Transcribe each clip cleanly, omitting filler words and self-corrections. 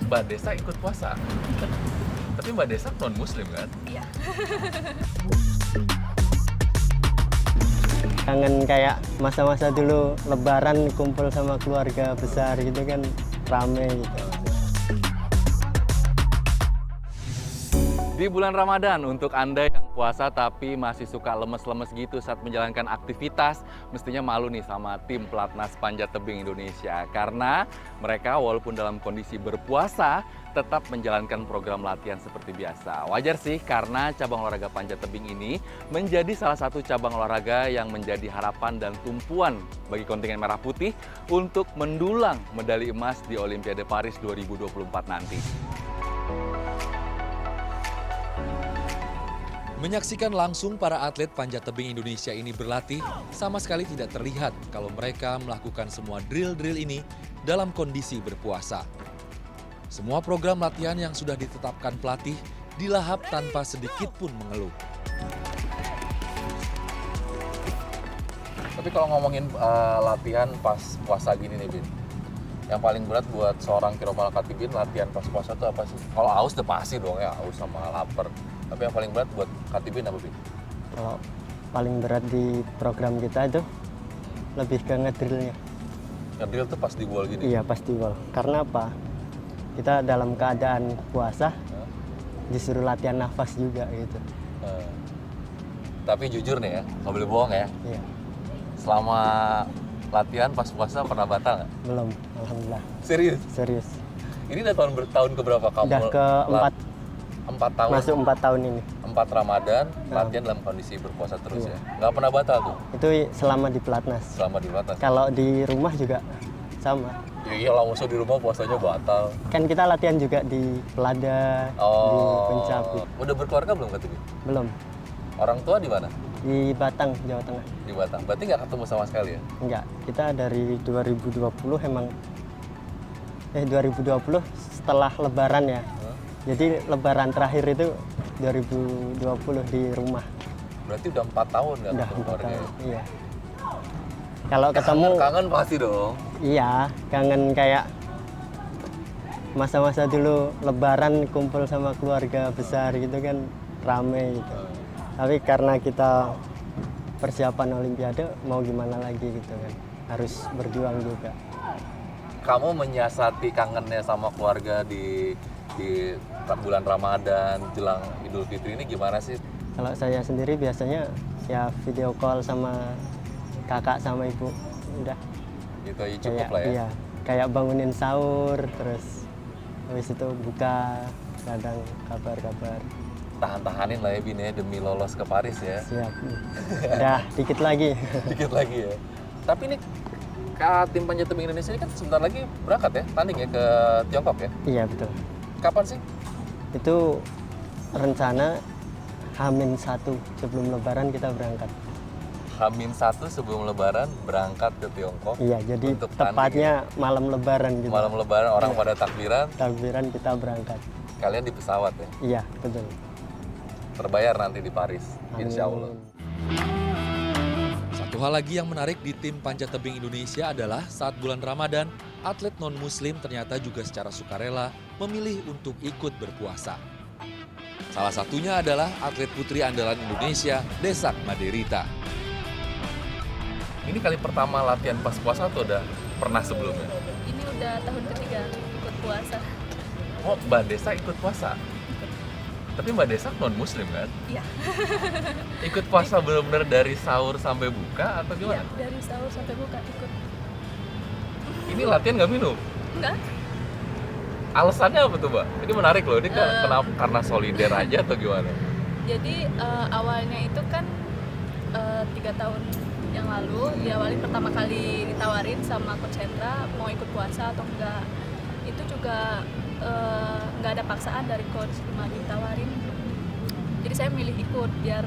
Mbak Desa ikut puasa. Tapi Mbak Desa non muslim kan? Iya. Kangen kayak masa-masa dulu lebaran kumpul sama keluarga besar gitu kan, rame gitu. Di bulan Ramadan, untuk Anda yang puasa tapi masih suka lemes-lemes gitu saat menjalankan aktivitas, mestinya malu nih sama tim Pelatnas Panjat Tebing Indonesia. Karena mereka walaupun dalam kondisi berpuasa, tetap menjalankan program latihan seperti biasa. Wajar sih, karena cabang olahraga panjat tebing ini menjadi salah satu cabang olahraga yang menjadi harapan dan tumpuan bagi kontingen Merah Putih untuk mendulang medali emas di Olimpiade Paris 2024 nanti. Menyaksikan langsung para atlet panjat tebing Indonesia ini berlatih, sama sekali tidak terlihat kalau mereka melakukan semua drill-drill ini dalam kondisi berpuasa. Semua program latihan yang sudah ditetapkan pelatih dilahap tanpa sedikit pun mengeluh. Tapi kalau ngomongin latihan pas puasa gini nih, Bin, yang paling berat buat seorang Kiromal Khatibin latihan pas puasa itu apa sih? Kalau aus udah pasti dong ya, aus sama lapar. Tapi yang paling berat buat Khatibin apa, Bin? Kalau paling berat di program kita itu lebih ke ngedrillnya. Ngedrill tuh pas di wall gini? Iya, pas di wall. Karena apa? Kita dalam keadaan puasa, disuruh latihan nafas juga gitu. Tapi jujur nih ya, nggak boleh bohong ya. Iya. Selama latihan pas puasa pernah batal nggak? Belum, alhamdulillah. Serius? Serius. Ini udah tahun keberapa kamu? Udah ke 4 tahun. masuk 4 tahun ini. 4 Ramadan, latihan dalam kondisi berpuasa terus ya? Nggak pernah batal tuh? Itu selama di Pelatnas. Selama di batas? Kalau di rumah juga sama. Iya lah, maksud di rumah puasanya batal. Kan kita latihan juga di Pelada, di Pencapi. Udah berkeluarga belum Khatibin? Belum. Orang tua di mana? Di Batang, Jawa Tengah. Di Batam. Berarti nggak ketemu sama sekali ya? Enggak, kita dari 2020 emang 2020 setelah lebaran ya. Jadi lebaran terakhir itu 2020 di rumah. Berarti udah 4 tahun nggak Udah ketemu 4 keluarga tahun. ya? Iya. Kalau ketemu Kangen pasti dong. iya, kangen kayak masa-masa dulu lebaran kumpul sama keluarga besar gitu kan, rame gitu. Tapi karena kita persiapan Olimpiade, mau gimana lagi gitu kan, harus berjuang juga. Kamu menyiasati kangennya sama keluarga di bulan Ramadan, jelang Idul Fitri ini gimana sih? Kalau saya sendiri biasanya ya video call sama kakak sama ibu, udah. Itu aja cukup Kayak, lah ya? iya, kayak bangunin sahur, terus habis itu buka, kadang kabar-kabar. Tahan-tahanin lah ya Bin ya, demi lolos ke Paris ya. Siap. Udah, dikit lagi. Dikit lagi ya. Tapi ini tim panjat tebing Indonesia ini kan sebentar lagi berangkat ya, tanding ya ke Tiongkok ya? Iya, betul. Kapan sih? Itu rencana H-1 sebelum lebaran kita berangkat. H-1 sebelum lebaran berangkat ke Tiongkok. Iya, jadi untuk tepatnya malam lebaran gitu. Malam lebaran orang pada takbiran, Takbiran kita berangkat. kalian di pesawat ya? Iya, betul. Terbayar nanti di Paris, insya Allah. Satu hal lagi yang menarik di tim panjat tebing Indonesia adalah saat bulan Ramadan, atlet non-muslim ternyata juga secara sukarela memilih untuk ikut berpuasa. Salah satunya adalah atlet putri andalan Indonesia, Desak Maderita. Ini kali pertama latihan pas puasa atau udah pernah sebelumnya? Ini udah tahun ketiga ikut puasa. Oh, Mbak Desa ikut puasa? Tapi Mbak Desa non-muslim kan? Iya. Ikut puasa benar-benar dari sahur sampai buka atau Iya, gimana? dari sahur sampai buka ikut. Ini latihan nggak minum? Enggak? Alasannya apa tuh Mbak? Ini menarik loh, ini kenapa? Karena solider aja atau gimana? Jadi awalnya itu kan 3 tahun yang lalu diawali pertama kali ditawarin sama Coach Hendra mau ikut puasa atau enggak. Itu juga nggak ada paksaan dari coach, cuma ditawarin. Jadi saya milih ikut biar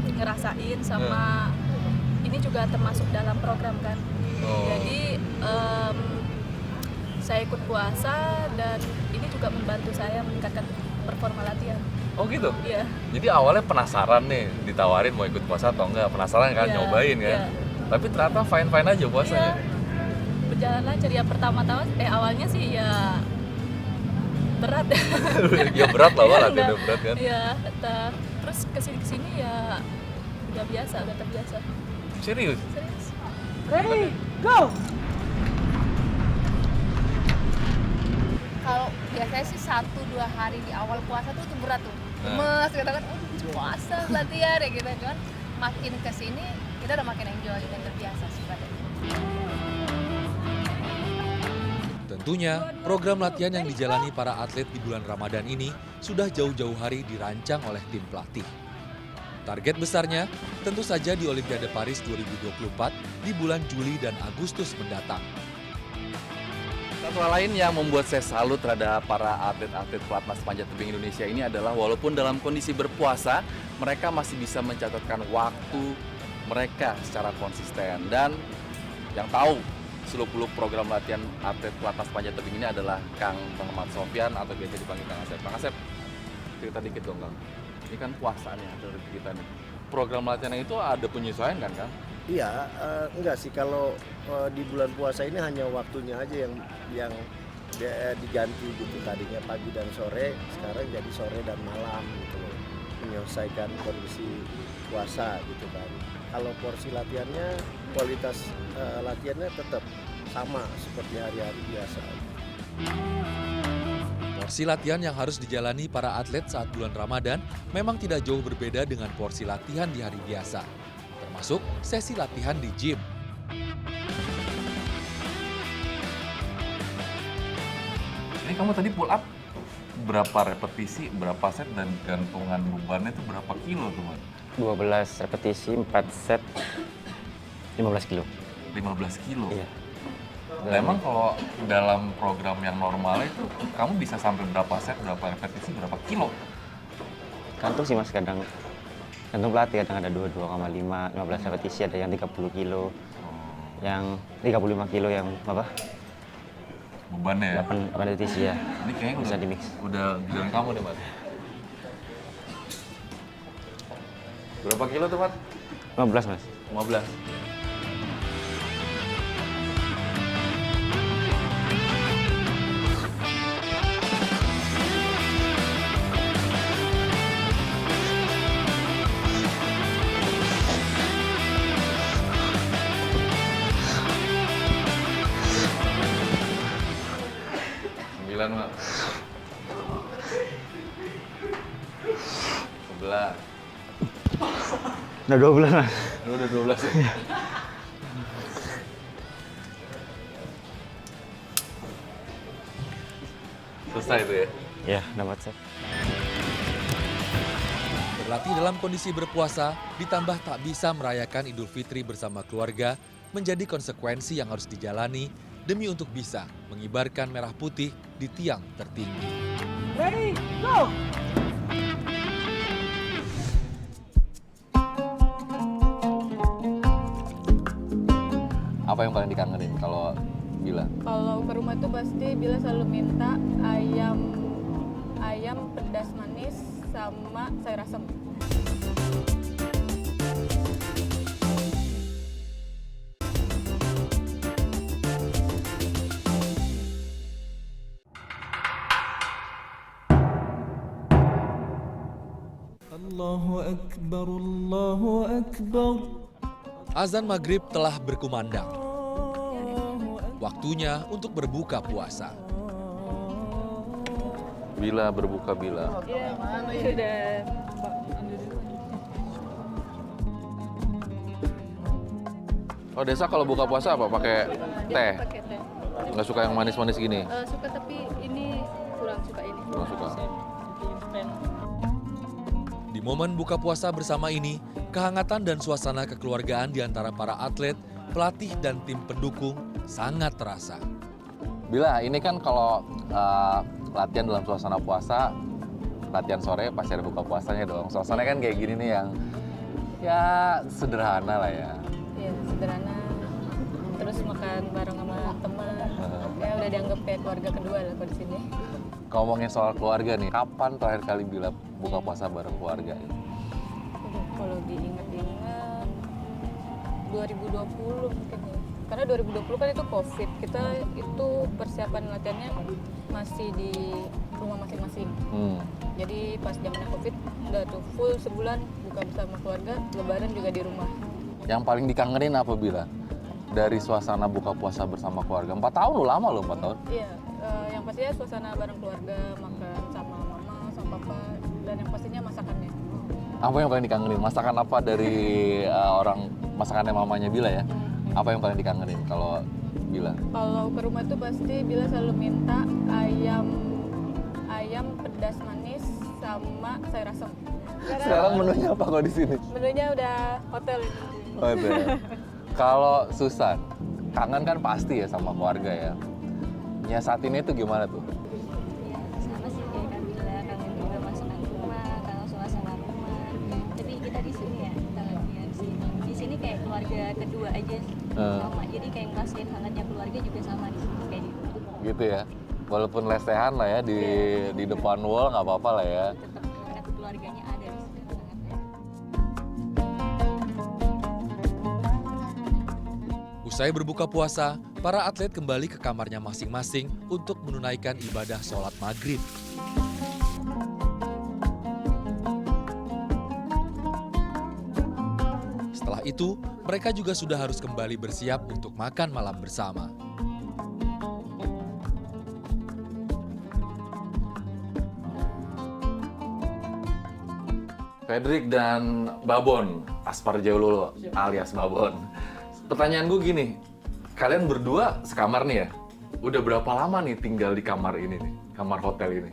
ngerasain sama ini juga termasuk dalam program kan. Jadi saya ikut puasa dan ini juga membantu saya meningkatkan performa latihan. Oh gitu? Iya. Jadi awalnya penasaran nih, ditawarin mau ikut puasa atau enggak, penasaran kan, Iya, nyobain kan? iya. Tapi ternyata fine-fine aja puasanya. Iya. Berjalan lancar ya, awalnya sih ya berat. Ya berat lah, latihannya berat kan. Iya, terus kesini ya udah biasa, udah terbiasa. Serius? Serius. Ready, go! Kalau biasanya sih 1-2 hari di awal puasa tuh berat tuh. Lemes, kita kan puasa latihan ya gitu. Cuman makin kesini kita udah makin enjoy dan terbiasa sih badannya. Tentunya, program latihan yang dijalani para atlet di bulan Ramadan ini sudah jauh-jauh hari dirancang oleh tim pelatih. Target besarnya tentu saja di Olimpiade Paris 2024 di bulan Juli dan Agustus mendatang. Satu hal lain yang membuat saya salut terhadap para atlet-atlet pelatnas panjat tebing Indonesia ini adalah walaupun dalam kondisi berpuasa, mereka masih bisa mencatatkan waktu mereka secara konsisten. Dan yang tahu seluk-beluk program latihan atlet pelatnas panjat tebing ini adalah Kang Muhammad Sofyan atau biasa dipanggil Kang Asep. Kang Asep, cerita dikit dong Kang. Ini kan puasa nih atlet kita nih. Program latihan itu ada penyesuaian kan Kang? Iya, enggak sih kalau di bulan puasa ini hanya waktunya aja yang diganti gitu. Tadinya pagi dan sore, sekarang jadi sore dan malam gitu loh. Menyelesaikan kondisi puasa gitu kan. Kalau porsi latihannya, kualitas latihannya tetap sama seperti hari-hari biasa. Porsi latihan yang harus dijalani para atlet saat bulan Ramadan memang tidak jauh berbeda dengan porsi latihan di hari biasa, termasuk sesi latihan di gym. Ini kamu tadi pull up berapa repetisi, berapa set, dan gantungan bebannya itu berapa kilo tuh, Mas? 12 repetisi, 4 set, 15 kilo. 15 kilo? Iya. Nah, emang kalau dalam program yang normal itu, kamu bisa sampai berapa set, berapa repetisi, berapa kilo? Gantung sih Mas, kadang gantung pelatih, kadang ada 22,5, 15 repetisi, ada yang 30 kilo, yang 35 kilo yang apa? Bebannya ya? 8 repetisi ya. Ini kayaknya Bisa udah, di-mix. udah giliran kamu deh, Mas. Berapa kilo tuh, Mas? 15 Mas. 15. Sembilan, Mas. 11. Udah 12 Mas. Udah 12 ya? Selesai itu ya? Ya, dapat set. Berlatih dalam kondisi berpuasa, ditambah tak bisa merayakan Idul Fitri bersama keluarga, menjadi konsekuensi yang harus dijalani demi untuk bisa mengibarkan merah putih di tiang tertinggi. Ready, go! Apa yang paling dikangenin kalau Bila? Kalau ke rumah tuh pasti Bila selalu minta ayam pedas manis sama sayur asem. Allahu Akbar, Allahu Akbar. Azan maghrib telah berkumandang. Waktunya untuk berbuka puasa. Bila berbuka Bila. Sudah. Oh, Desa kalau buka puasa apa? Pakai teh? Pakai teh. Nggak suka yang manis-manis gini? Suka tapi ini kurang suka ini. Kurang suka. Di momen buka puasa bersama ini, kehangatan dan suasana kekeluargaan di antara para atlet, pelatih, dan tim pendukung sangat terasa. Bila, ini kan kalau latihan dalam suasana puasa, latihan sore pasti ada buka puasanya dong. Suasananya kan kayak gini nih yang ya sederhana lah ya. Iya, sederhana. Terus makan bareng sama teman. Ya udah dianggap kayak keluarga kedua lah kalau di sini. Ngomongin soal keluarga nih, kapan terakhir kali Bila buka puasa bareng keluarga? Aduh, kalau diingat-ingat 2020 mungkin ya. karena 2020 kan itu COVID, kita itu persiapan latihannya masih di rumah masing-masing. Jadi pas zamannya COVID udah tuh full sebulan buka bersama keluarga, lebaran juga di rumah. Yang paling dikangenin apa Bila? Dari suasana buka puasa bersama keluarga. 4 tahun lo lama lo 4 tahun. Iya, yang pastinya suasana bareng keluarga, makan sama mama, sama papa, dan yang pastinya masakannya. Apa yang paling dikangenin? Masakan apa dari orang masakannya mamanya Bila ya? Apa yang paling dikangenin kalau Bila? Kalau ke rumah tuh pasti Bila selalu minta ayam pedas manis sama sayur asem. Karena Sekarang menunya apa kalau di sini? menunya udah hotel ini. Hotel. Kalau Susan, kangen kan pasti ya sama keluarga ya. Nyiasatinnya itu gimana tuh? Ya, sama sih kayak Kamila, kangen juga masakan rumah, kangen suasana rumah. Tapi kita di sini ya, kangennya di sini. Di sini kayak keluarga kedua aja sama. Jadi kayak ngerasain hangatnya keluarga juga sama di sini kayak gitu. Gitu ya. Walaupun lesehan lah ya di depan wall nggak apa-apa lah ya. Tetap hangat keluarganya ada di sini. Hangatnya. Usai berbuka puasa, para atlet kembali ke kamarnya masing-masing untuk menunaikan ibadah sholat maghrib. Setelah itu, mereka juga sudah harus kembali bersiap untuk makan malam bersama. Fredrik dan Babon, Aspar Jaulolo alias Babon. Pertanyaan gue gini, kalian berdua sekamar nih ya? Udah berapa lama nih tinggal di kamar ini nih, kamar hotel ini?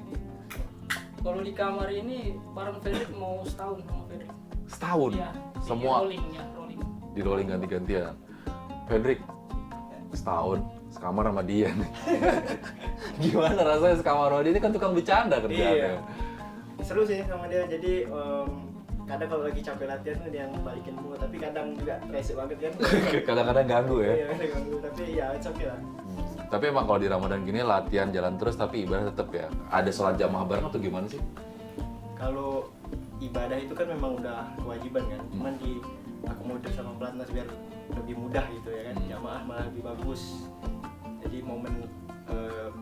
Kalau di kamar ini bareng Fredrik mau setahun sama Fredrik. Setahun? Iya, Semua rolling ya, rolling. di rolling ganti-gantian. Fredrik, setahun sekamar sama dia nih. Gimana rasanya sekamar sama dia? Ini kan tukang bercanda kerjaannya. Seru sih sama dia, jadi kadang kalau lagi capek latihan tuh dia yang balikin bunga, tapi kadang juga rese banget kan. Kadang-kadang ganggu ya. Iya, kadang ganggu, tapi ya it's okay lah. Tapi emang kalau di Ramadan gini latihan jalan terus tapi ibadah tetap ya. Ada sholat jamaah bareng atau gimana sih? Kalau ibadah itu kan memang udah kewajiban kan, cuman diakomodir sama pelatnas biar lebih mudah gitu ya kan, jamaah malah lebih bagus. Jadi momen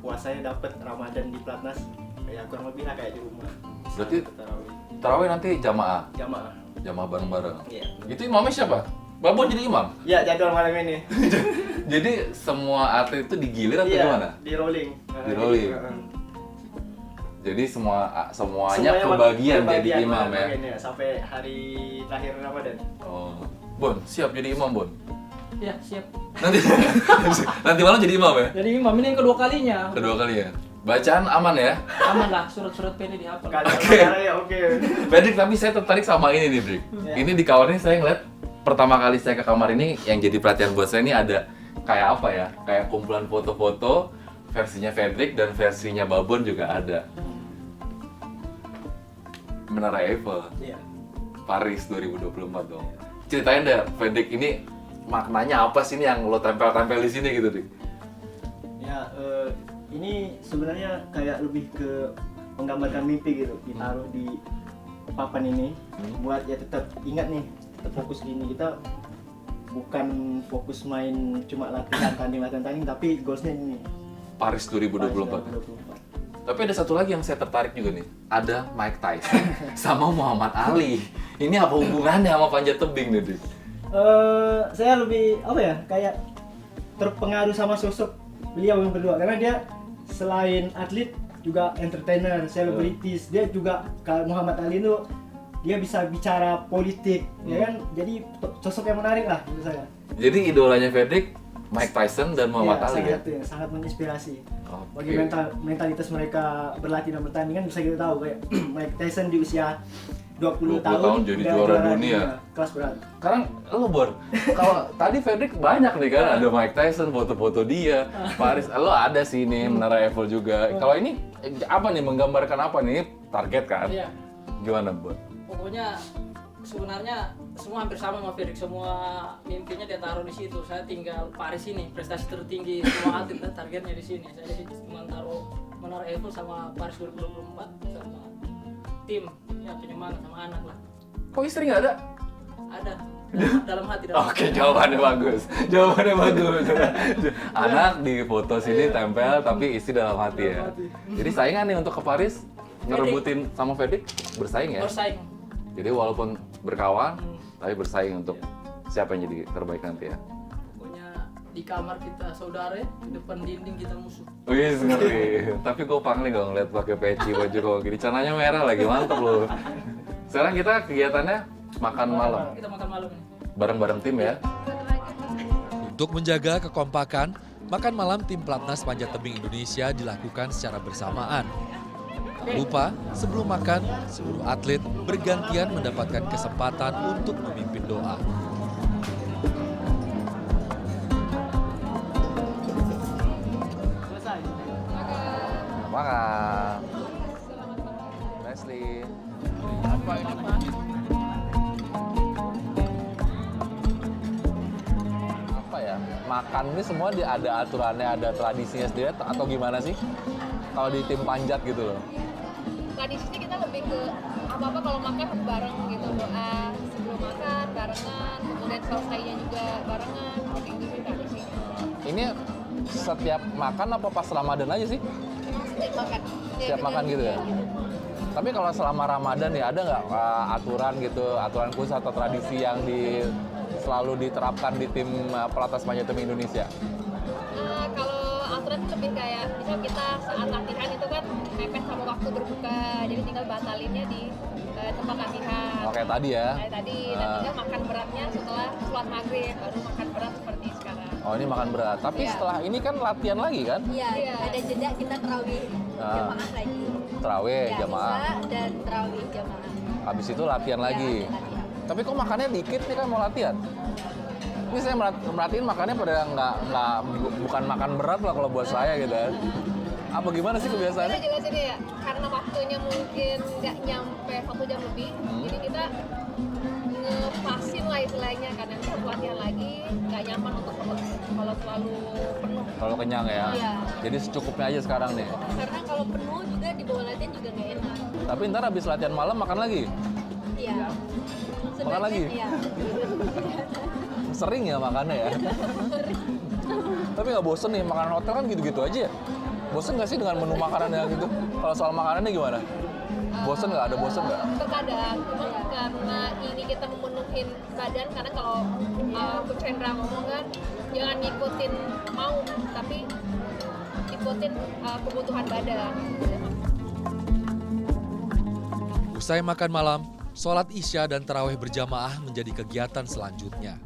puasanya dapat Ramadan di pelatnas ya kurang lebih lah kayak di rumah. Berarti tarawih nanti jamaah bareng-bareng. Iya. Itu imamnya siapa? Babon jadi imam? Iya, jadwal malam ini. Jadi semua atlet itu digilir atau gimana? Di rolling. Di rolling. Jadi semuanya kebagian jadi imam ya? Sampai hari terakhir Ramadan. Oh. Bon, siap jadi imam, Bon? Iya, siap. Nanti malam jadi imam ya? Jadi imam ini yang kedua kalinya. Kedua kali ya? Bacaan aman ya? Aman lah, surat-surat pendek dihafal. Oke. Fredrik, tapi saya tertarik sama ini nih, Fredrik. Ini di kamar ini saya ngeliat pertama kali saya ke kamar ini yang jadi perhatian buat saya ini ada kayak apa ya? Kayak kumpulan foto-foto versinya Fredrik dan versinya Babon juga ada. Menara Eiffel. Iya. Paris 2024 dong. Ceritain deh, Fredrik ini maknanya apa sih ini yang lo tempel-tempel di sini gitu, Dik? Ya, ini sebenarnya kayak lebih ke menggambarkan mimpi gitu, ditaruh di papan ini buat ya tetap ingat nih, tetap fokus gini. Kita bukan fokus main cuma latihan tanding, tapi goalsnya ini Paris 2024. Tapi ada satu lagi yang saya tertarik juga nih, ada Mike Tyson sama Muhammad Ali. Ini apa hubungannya sama panjat tebing nih, Dik? Saya lebih apa ya, kayak terpengaruh sama sosok beliau yang berdua karena dia selain atlet juga entertainer, selebritis. Dia juga kalau Muhammad Ali itu dia bisa bicara politik, ya kan? Jadi sosok yang menarik lah menurut saya. Jadi idolanya Fredrik Mike Tyson dan Muhammad Ali ya? Sangat menginspirasi. Okay. Bagi mentalitas mereka berlatih dan bertanding kan bisa kita tahu kayak Mike Tyson di usia 20 tahun jadi udah juara dunia. Kelas berat. Sekarang lo Bon, kalau tadi Fredrik banyak nih kan, ada Mike Tyson, foto-foto dia, Paris, lo ada sih nih, Menara Eiffel juga. Kalau ini apa nih, menggambarkan apa nih, target kan? Iya. Gimana Bon? Pokoknya sebenarnya semua hampir sama Fredrik, semua mimpinya dia taruh di situ. Saya tinggal Paris ini, prestasi tertinggi semua atlet dan targetnya di sini. Saya cuma taruh Menara Eiffel sama Paris 2024 sama tim, ya penyemangat sama anak lah. Kok istri nggak ada? Ada. dalam hati. Oke, jawabannya bagus. Jawabannya bagus. Anak di foto sini tempel, tapi isi dalam hati ya. Jadi saingan nih untuk ke Paris, ngerebutin sama Fedik, bersaing ya? Bersaing. Jadi walaupun berkawan, tapi bersaing untuk siapa yang jadi terbaik nanti ya? Pokoknya di kamar kita saudara, di depan dinding kita musuh. Wih, ngeri. Tapi gue pangling kalau ngeliat pakai peci, baju kok gini. Celananya merah lagi, mantep loh. Sekarang kita kegiatannya makan malam. Kita makan malam nih. Bareng-bareng tim ya? Untuk menjaga kekompakan, makan malam tim Platnas Panjat Tebing Indonesia dilakukan secara bersamaan. Tak lupa, sebelum makan, seluruh atlet bergantian mendapatkan kesempatan untuk memimpin doa. Makan. Leslie. Apa ini? Apa ya? Makan ini semua ada aturannya, ada tradisinya sendiri atau gimana sih? Kalau di tim panjat gitu loh. Tradisinya kita lebih ke apa-apa kalau makan bareng gitu, doa sebelum makan barengan, kemudian selesainya juga barengan, kayak gitu sih tradisi. Ini setiap makan apa pas Ramadan aja sih? Setiap makan. Setiap makan gitu ya? Tapi kalau selama Ramadan ya ada nggak aturan gitu, aturan khusus atau tradisi yang selalu diterapkan di tim Pelatnas Panjat Tebing Indonesia? Kalau aturan itu lebih kayak, misal kita saat latihan itu kan mepet sama waktu berbuka, jadi tinggal batalinnya di tempat latihan. Oke, tadi ya? Kayak tadi, dan tinggal makan beratnya setelah sholat maghrib, baru makan berat seperti sekarang. Oh, ini makan berat. Tapi Iya. setelah ini kan latihan lagi kan? Iya, ada jeda kita terawih jamaah lagi. Terawih, Ya, jamaah. Isya dan terawih jamaah. Habis itu latihan lagi. Ya, latihan. Tapi kok makannya dikit nih kan mau latihan? Ini saya merhatiin makannya pada bukan makan berat lah kalau buat saya gitu kan. Apa gimana sih kebiasaannya? Kita jelasin ya, karena waktunya mungkin nggak nyampe 1 jam lebih, jadi kita ngepasin lah istilahnya, karena kita latihan lagi, nggak nyaman untuk kalau terlalu penuh. Kalau kenyang ya? Iya. Jadi secukupnya aja sekarang nih? Karena kalau penuh juga di bawah latihan juga nggak enak. Tapi ntar habis latihan malam makan lagi? Iya. Makan lagi? Iya. Sering ya makannya ya? Tapi nggak bosen nih, makanan hotel kan gitu-gitu aja ya? Bosen nggak sih dengan menu makanan yang gitu? Kalau soal makanannya gimana? Bosen nggak? Ada bosen nggak? Terkadang, cuma karena ini kita memenuhin badan, karena kalau Coach Hendra ngomong kan, jangan ngikutin mau, tapi ikutin kebutuhan badan. Usai makan malam, sholat Isya dan tarawih berjamaah menjadi kegiatan selanjutnya.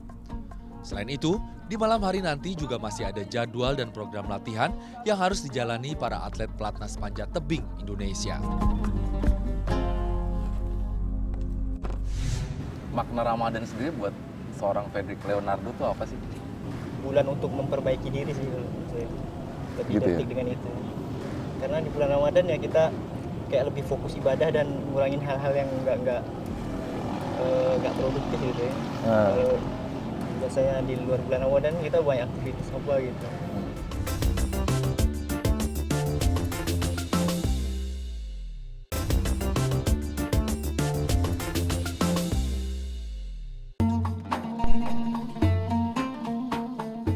Selain itu, di malam hari nanti juga masih ada jadwal dan program latihan yang harus dijalani para atlet Pelatnas Panjat Tebing Indonesia. Makna Ramadan sendiri buat seorang Fredrik Leonardo tuh apa sih? Bulan untuk memperbaiki diri sih kalau menurut saya. Lebih Gitu ya? identik dengan itu. Karena di bulan Ramadan ya kita kayak lebih fokus ibadah dan ngurangin hal-hal yang nggak produktif gitu ya. Kalau biasanya di luar bulan Ramadan kita banyak aktivitas apa gitu.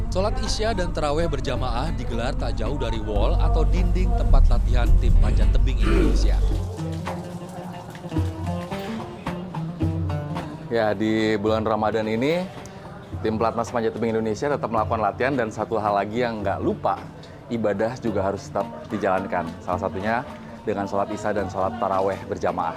Sholat Isya dan tarawih berjamaah digelar tak jauh dari wall atau dinding tempat latihan tim Panjat Tebing Indonesia. Ya, di bulan Ramadan ini, tim Pelatnas Panjat Tebing Indonesia tetap melakukan latihan dan satu hal lagi yang nggak lupa, ibadah juga harus tetap dijalankan. Salah satunya dengan sholat Isya dan sholat tarawih berjamaah.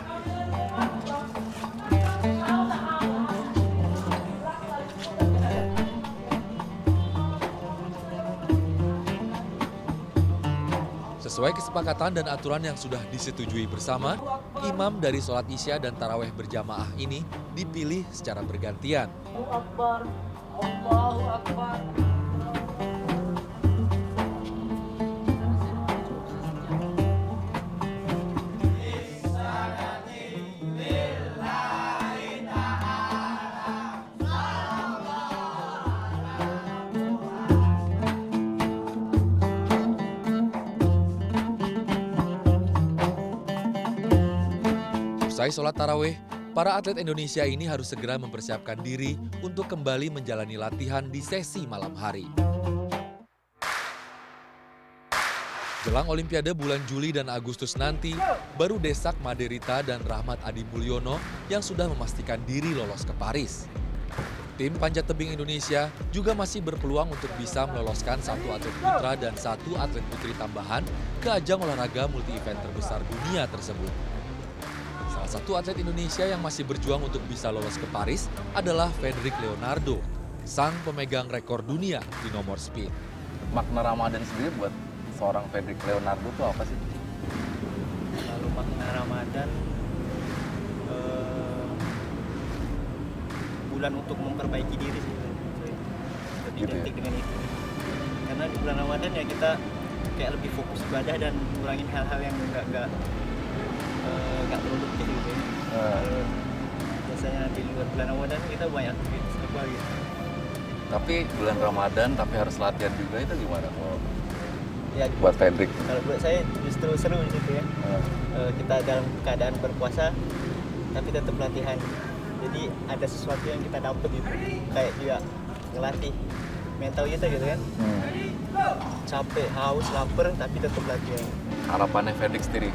Sesuai kesepakatan dan aturan yang sudah disetujui bersama, imam dari sholat Isya dan tarawih berjamaah ini dipilih secara bergantian. Allahu Akbar, Allahu Akbar. Usai sholat tarawih, Para atlet Indonesia ini harus segera mempersiapkan diri untuk kembali menjalani latihan di sesi malam hari. Jelang Olimpiade bulan Juli dan Agustus nanti, baru Desak Maderita dan Rahmat Adi Mulyono yang sudah memastikan diri lolos ke Paris. Tim panjat tebing Indonesia juga masih berpeluang untuk bisa meloloskan 1 atlet putra dan 1 atlet putri tambahan ke ajang olahraga multi-event terbesar dunia tersebut. Salah satu atlet Indonesia yang masih berjuang untuk bisa lolos ke Paris adalah Fedrik Leonardo, sang pemegang rekor dunia di nomor speed. Makna Ramadan sendiri buat seorang Fedrik Leonardo itu apa sih? Lalu makna Ramadan bulan untuk memperbaiki diri sih, lebih Gitu ya? identik dengan itu. Karena di bulan Ramadan ya kita kayak lebih fokus ibadah dan ngurangin hal-hal yang nggak produktif gitu. Biasanya di luar bulan Ramadan kita banyak aktivitas apa gitu. Tapi bulan Ramadan tapi harus latihan juga, itu gimana kalau Ya, buat Fedrik? kalau buat saya justru seru di situ ya. Kita dalam keadaan berpuasa tapi tetap latihan. Jadi ada sesuatu yang kita dapat gitu. Kayak juga ngelatih mental kita gitu kan. Capek, haus, lapar tapi tetap latihan. Harapannya Fedrik sendiri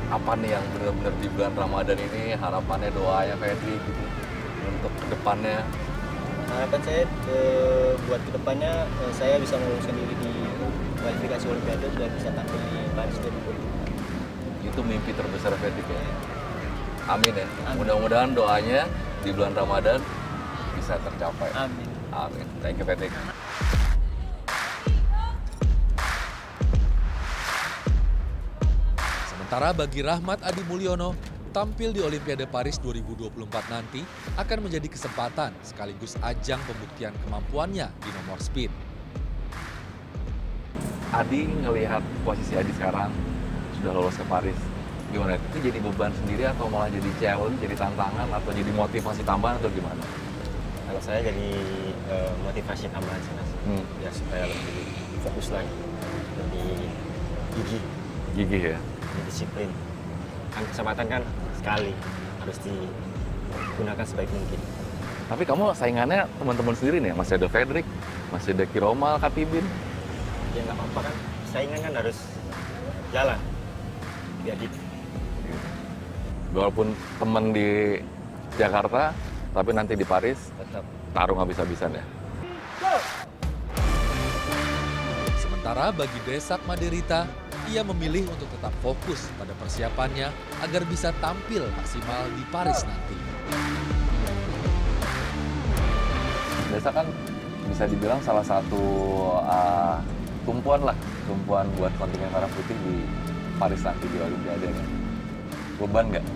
apa nih yang benar-benar di bulan Ramadan ini, harapannya, doanya Fedrik gitu untuk kedepannya? Harapan saya buat kedepannya saya bisa meloloskan diri di kualifikasi Olimpiade dan bisa tampil di Paris 2024. Itu mimpi terbesar Fedrik ya. Amin ya. Mudah-mudahan doanya di bulan Ramadan bisa tercapai. Amin. Amin. Thank you Fedrik. Sementara bagi Rahmat Adi Mulyono, tampil di Olimpiade Paris 2024 nanti akan menjadi kesempatan sekaligus ajang pembuktian kemampuannya di nomor speed. Adi ngelihat posisi Adi sekarang sudah lolos ke Paris. Gimana? Itu jadi beban sendiri atau malah jadi challenge, jadi tantangan atau jadi motivasi tambahan atau gimana? Kalau saya jadi motivasi tambahan sih Mas. Ya supaya lebih fokus lagi, lebih gigih, Gigih ya. lebih disiplin. Kan kesempatan kan sekali, harus digunakan sebaik mungkin. Tapi kamu saingannya teman-teman sendiri nih, masih ada Fedrik, masih ada Kiromal, Katibin. Ya nggak apa-apa kan, saingan kan harus jalan. Biar gitu. Walaupun temen di Jakarta, tapi nanti di Paris Tetap. tarung habis-habisan ya. Sementara bagi Desak Maderita, ia memilih untuk tetap fokus pada persiapannya agar bisa tampil maksimal di Paris nanti. Desa kan bisa dibilang salah satu tumpuan buat kontingen Merah Putih di Paris nanti di Olimpiade kan. Beban nggak?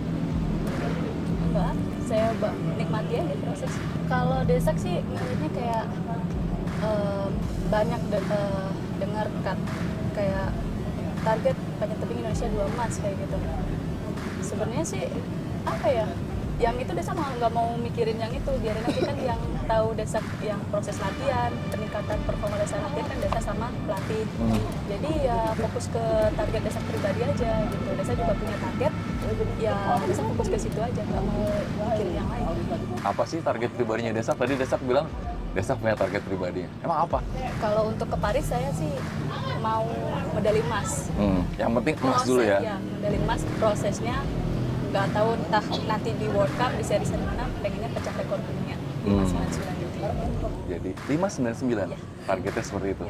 Enggak, saya nikmati aja proses. Kalau Desak sih ngeliatnya kayak banyak dengar kayak target panjat tebing Indonesia 2 emas kayak gitu. Sebenarnya sih apa ya? Yang itu Desak nggak mau mikirin yang itu, biarin aja kan yang tahu Desak yang proses latihan, peningkatan performa Desak latihan kan Desak sama pelatih. Jadi ya fokus ke target Desak pribadi aja gitu. Desak juga punya target, ya Desak fokus ke situ aja, nggak mau mikirin yang lain. Apa sih target pribadinya Desak? Tadi Desak bilang Desak punya target pribadinya. Emang apa? Kalau untuk ke Paris saya sih mau medali emas. Yang penting emas dulu ya. Iya, medali emas. Prosesnya nggak tahu entah nanti di World Cup di seri mana, pengennya pecah rekor dunia 599 gitu. Jadi 599 targetnya seperti itu.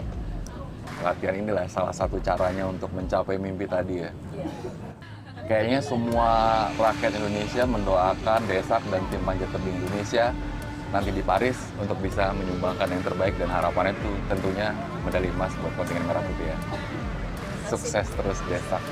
Latihan inilah salah satu caranya untuk mencapai mimpi tadi ya. Kayaknya semua rakyat Indonesia mendoakan Desak dan tim panjat tebing Indonesia nanti di Paris untuk bisa menyumbangkan yang terbaik, dan harapannya itu tentunya medali emas buat kontingen Merah Putih ya. Sukses terus Desak.